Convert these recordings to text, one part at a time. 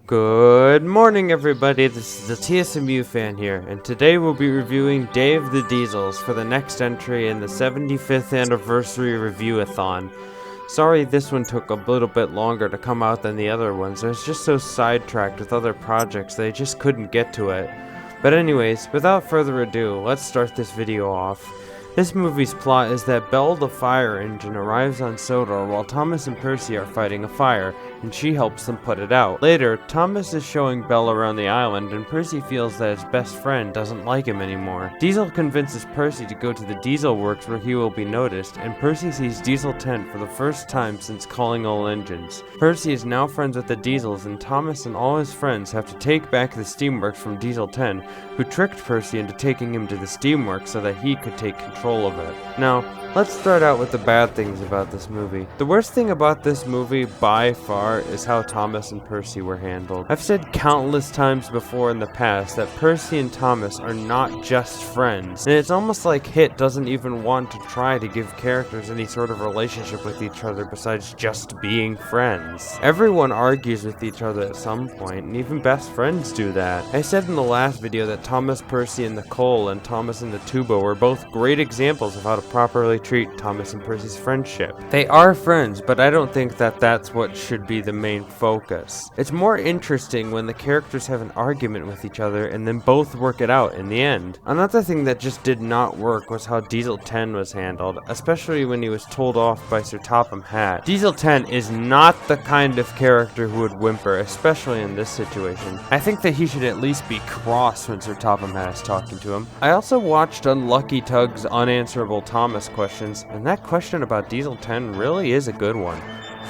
Good morning, everybody. This is the TSMU fan here, and today we'll be reviewing Day of the Diesels for the next entry in the 75th anniversary review-a-thon. Sorry this one took a little bit longer to come out than the other ones. I was just so sidetracked with other projects that I just couldn't get to it. But anyways, without further ado, let's start this video off. This movie's plot is that Belle the fire engine arrives on Sodor while Thomas and Percy are fighting a fire, and she helps them put it out. Later, Thomas is showing Belle around the island, and Percy feels that his best friend doesn't like him anymore. Diesel convinces Percy to go to the Diesel Works where he will be noticed, and Percy sees Diesel 10 for the first time since calling all engines. Percy is now friends with the Diesels, and Thomas and all his friends have to take back the Steamworks from Diesel 10, who tricked Percy into taking him to the Steamworks so that he could take control of it. Now, let's start out with the bad things about this movie. The worst thing about this movie, by far, is how Thomas and Percy were handled. I've said countless times before in the past that Percy and Thomas are not just friends, and it's almost like Hit doesn't even want to try to give characters any sort of relationship with each other besides just being friends. Everyone argues with each other at some point, and even best friends do that. I said in the last video that Thomas, Percy, and Nicole and Thomas and the Tuba were both great examples of how to properly treat Thomas and Percy's friendship. They are friends, but I don't think that that's what should be the main focus. It's more interesting when the characters have an argument with each other and then both work it out in the end. Another thing that just did not work was how Diesel 10 was handled, especially when he was told off by Sir Topham Hatt. Diesel 10 is not the kind of character who would whimper, especially in this situation. I think that he should at least be cross when Sir Topham Hatt is talking to him. I also watched Unlucky Tug's Unanswerable Thomas questions, and that question about Diesel 10 really is a good one.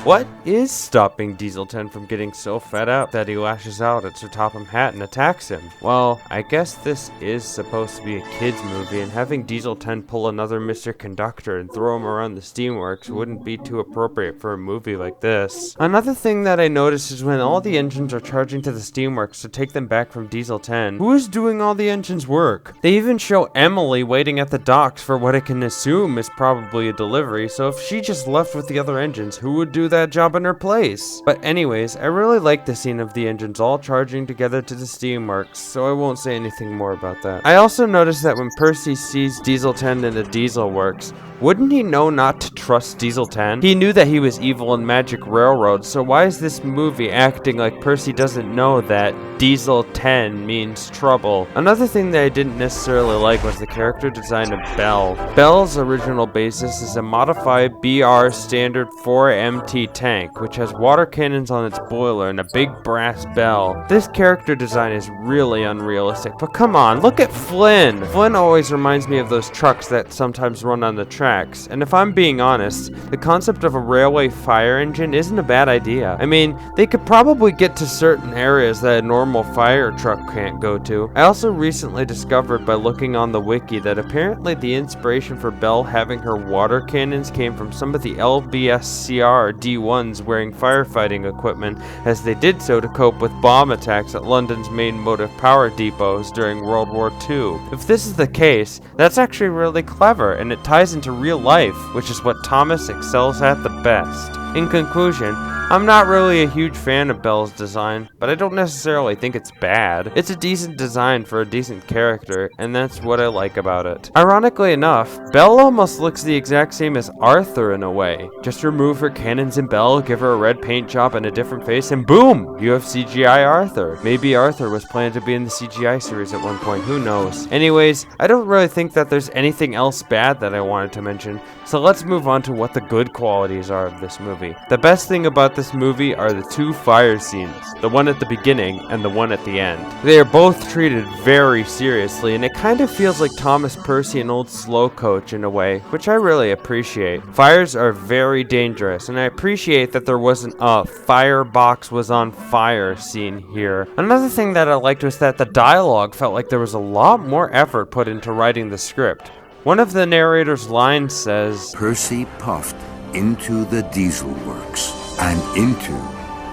What is stopping Diesel 10 from getting so fed up that he lashes out at Sir Topham Hatt and attacks him? Well, I guess this is supposed to be a kid's movie, and having Diesel 10 pull another Mr. Conductor and throw him around the steamworks wouldn't be too appropriate for a movie like this. Another thing that I noticed is when all the engines are charging to the steamworks to take them back from Diesel 10, who is doing all the engines' work? They even show Emily waiting at the docks for what I can assume is probably a delivery, so if she just left with the other engines, who would do that job in her place? But anyways, I really like the scene of the engines all charging together to the steamworks, so I won't say anything more about that. I also noticed that when Percy sees Diesel 10 in the Diesel Works, wouldn't he know not to trust Diesel 10? He knew that he was evil in Magic Railroad, so why is this movie acting like Percy doesn't know that Diesel 10 means trouble? Another thing that I didn't necessarily like was the character design of Belle. Belle's original basis is a modified BR standard 4MT tank, which has water cannons on its boiler and a big brass bell. This character design is really unrealistic, but come on, look at Flynn! Flynn always reminds me of those trucks that sometimes run on the tracks, and if I'm being honest, the concept of a railway fire engine isn't a bad idea. I mean, they could probably get to certain areas that a normal fire truck can't go to. I also recently discovered by looking on the wiki that apparently the inspiration for Belle having her water cannons came from some of the LBSCR D1s wearing firefighting equipment, as they did so to cope with bomb attacks at London's main motive power depots during World War II. If this is the case, that's actually really clever, and it ties into real life, which is what Thomas excels at the best. In conclusion, I'm not really a huge fan of Belle's design, but I don't necessarily think it's bad. It's a decent design for a decent character, and that's what I like about it. Ironically enough, Belle almost looks the exact same as Arthur in a way. Just remove her cannons and Belle, give her a red paint job and a different face, and boom! You have CGI Arthur. Maybe Arthur was planned to be in the CGI series at one point, who knows? Anyways, I don't really think that there's anything else bad that I wanted to mention, so let's move on to what the good qualities are of this movie. The best thing about this movie are the two fire scenes, the one at the beginning and the one at the end. They are both treated very seriously, and it kind of feels like Thomas, Percy, and Old Slowcoach in a way, which I really appreciate. Fires are very dangerous, and I appreciate that there wasn't a firebox was on fire scene here. Another thing that I liked was that the dialogue felt like there was a lot more effort put into writing the script. One of the narrator's lines says, Percy puffed into the Diesel Works and into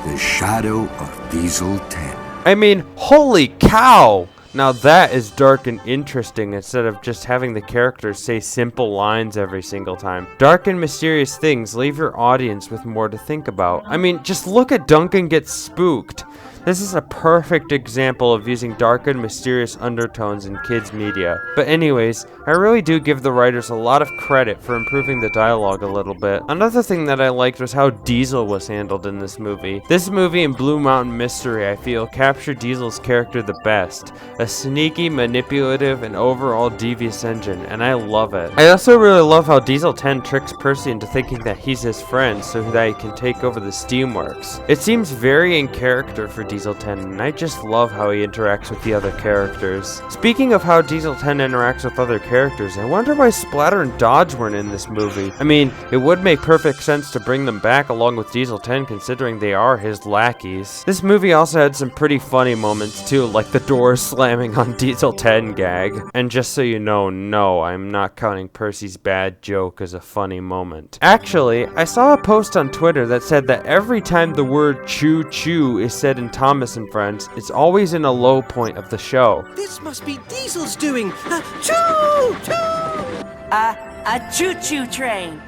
the shadow of Diesel 10. I mean, holy cow! Now that is dark and interesting instead of just having the characters say simple lines every single time. Dark and mysterious things leave your audience with more to think about. I mean, just look at Duncan get spooked. This is a perfect example of using dark and mysterious undertones in kids' media. But anyways, I really do give the writers a lot of credit for improving the dialogue a little bit. Another thing that I liked was how Diesel was handled in this movie. This movie and Blue Mountain Mystery, I feel, captured Diesel's character the best. A sneaky, manipulative, and overall devious engine, and I love it. I also really love how Diesel 10 tricks Percy into thinking that he's his friend so that he can take over the Steamworks. It seems very in character for Diesel 10, and I just love how he interacts with the other characters. Speaking of how Diesel 10 interacts with other characters, I wonder why Splatter and Dodge weren't in this movie. I mean, it would make perfect sense to bring them back along with Diesel 10 considering they are his lackeys. This movie also had some pretty funny moments too, like the door slamming on Diesel 10 gag. And just so you know, no, I'm not counting Percy's bad joke as a funny moment. Actually, I saw a post on Twitter that said that every time the word choo-choo is said in Thomas and Friends, it's always in a low point of the show. This must be Diesel's doing. Choo-choo! A choo-choo train.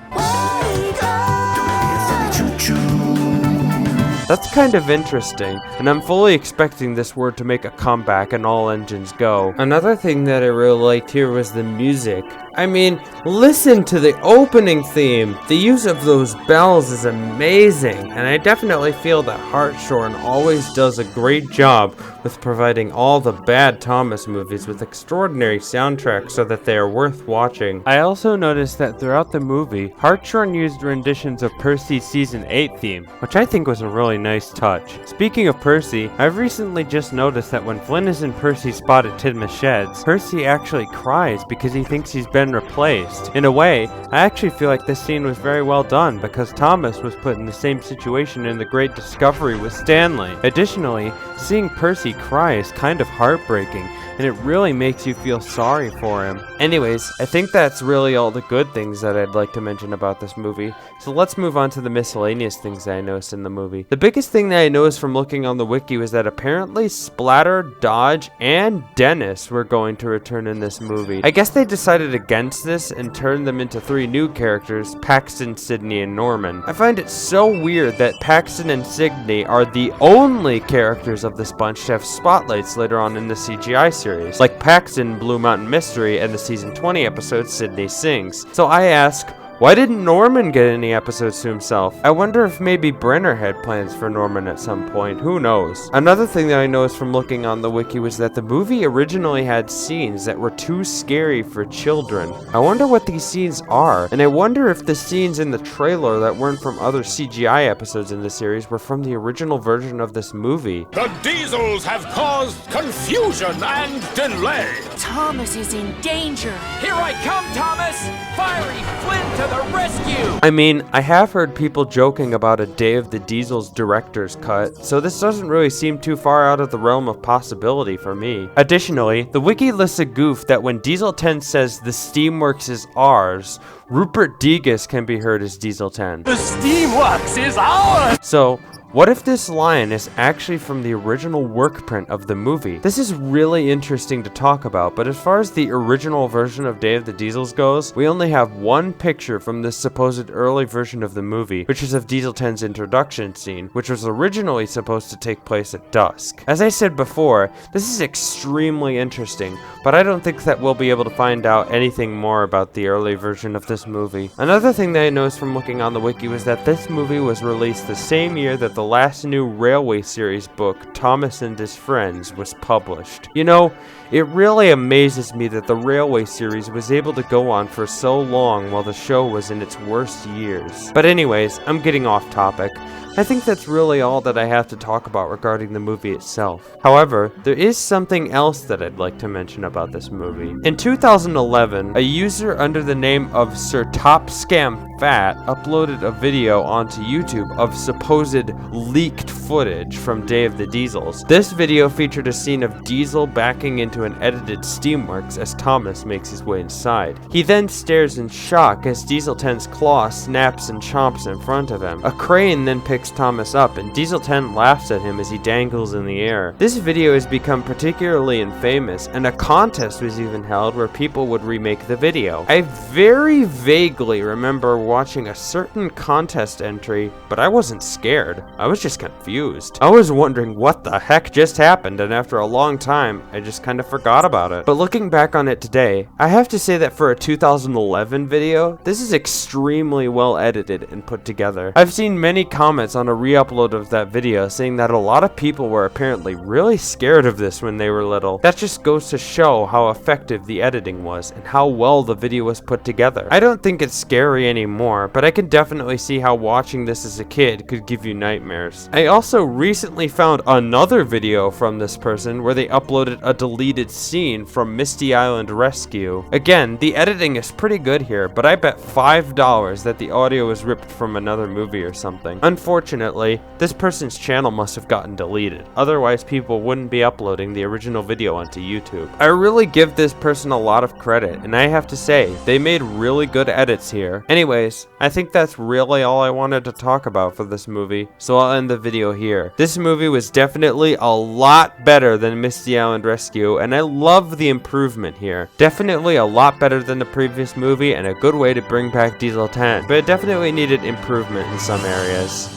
That's kind of interesting, and I'm fully expecting this word to make a comeback and all engines go. Another thing that I really liked here was the music. I mean, listen to the opening theme. The use of those bells is amazing, and I definitely feel that Hartshorn always does a great job with providing all the bad Thomas movies with extraordinary soundtracks so that they are worth watching. I also noticed that throughout the movie, Hartshorn used renditions of Percy's Season 8 theme, which I think was a really nice touch. Speaking of Percy, I've recently just noticed that when Flynn is in Percy's spot at Tidmouth Sheds, Percy actually cries because he thinks he's been replaced. In a way, I actually feel like this scene was very well done because Thomas was put in the same situation in The Great Discovery with Stanley. Additionally, seeing Percy cry is kind of heartbreaking, and it really makes you feel sorry for him. Anyways, I think that's really all the good things that I'd like to mention about this movie, so let's move on to the miscellaneous things that I noticed in the movie. The biggest thing that I noticed from looking on the wiki was that apparently Splatter, Dodge, and Dennis were going to return in this movie. I guess they decided against this and turned them into 3 new characters, Paxton, Sydney, and Norman. I find it so weird that Paxton and Sydney are the only characters of this bunch to have spotlights later on in the CGI series, like Paxton in Blue Mountain Mystery and the season 20 episode Sydney Sings. So I ask, why didn't Norman get any episodes to himself? I wonder if maybe Brenner had plans for Norman at some point, who knows? Another thing that I noticed from looking on the wiki was that the movie originally had scenes that were too scary for children. I wonder what these scenes are, and I wonder if the scenes in the trailer that weren't from other CGI episodes in the series were from the original version of this movie. The Diesels have caused confusion and delay. Thomas is in danger. Here I come, Thomas! Fiery Flynn to the rescue! I mean, I have heard people joking about a Day of the Diesels director's cut, so this doesn't really seem too far out of the realm of possibility for me. Additionally, the wiki lists a goof that when Diesel 10 says the Steamworks is ours, Rupert Degas can be heard as Diesel 10. The Steamworks is ours! So, what if this line is actually from the original work print of the movie? This is really interesting to talk about, but as far as the original version of Day of the Diesels goes, we only have one picture from this supposed early version of the movie, which is of Diesel 10's introduction scene, which was originally supposed to take place at dusk. As I said before, this is extremely interesting, but I don't think that we'll be able to find out anything more about the early version of this movie. Another thing that I noticed from looking on the wiki was that this movie was released the same year that the last new Railway series book, Thomas and His Friends, was published. You know, it really amazes me that the Railway series was able to go on for so long while the show was in its worst years. But anyways, I'm getting off topic. I think that's really all that I have to talk about regarding the movie itself. However, there is something else that I'd like to mention about this movie. In 2011, a user under the name of Sir Top Scam Fat uploaded a video onto YouTube of supposed leaked footage from Day of the Diesels. This video featured a scene of Diesel backing into an edited Steamworks as Thomas makes his way inside. He then stares in shock as Diesel 10's claw snaps and chomps in front of him. A crane then picks picks Thomas up, and Diesel 10 laughs at him as he dangles in the air. This video has become particularly infamous, and a contest was even held where people would remake the video. I very vaguely remember watching a certain contest entry, but I wasn't scared. I was just confused. I was wondering what the heck just happened, and after a long time, I just kind of forgot about it. But looking back on it today, I have to say that for a 2011 video, this is extremely well edited and put together. I've seen many comments on a re-upload of that video saying that a lot of people were apparently really scared of this when they were little. That just goes to show how effective the editing was and how well the video was put together. I don't think it's scary anymore, but I can definitely see how watching this as a kid could give you nightmares. I also recently found another video from this person where they uploaded a deleted scene from Misty Island Rescue. Again, the editing is pretty good here, but I bet $5 that the audio was ripped from another movie or something. Unfortunately, this person's channel must have gotten deleted. Otherwise, people wouldn't be uploading the original video onto YouTube. I really give this person a lot of credit, and I have to say, they made really good edits here. Anyways, I think that's really all I wanted to talk about for this movie, so I'll end the video here. This movie was definitely a lot better than Misty Island Rescue, and I love the improvement here. Definitely a lot better than the previous movie, and a good way to bring back Diesel 10, but it definitely needed improvement in some areas.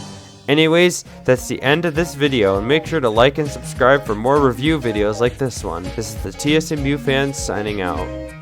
Anyways, that's the end of this video, and make sure to like and subscribe for more review videos like this one. This is the TSMU fans signing out.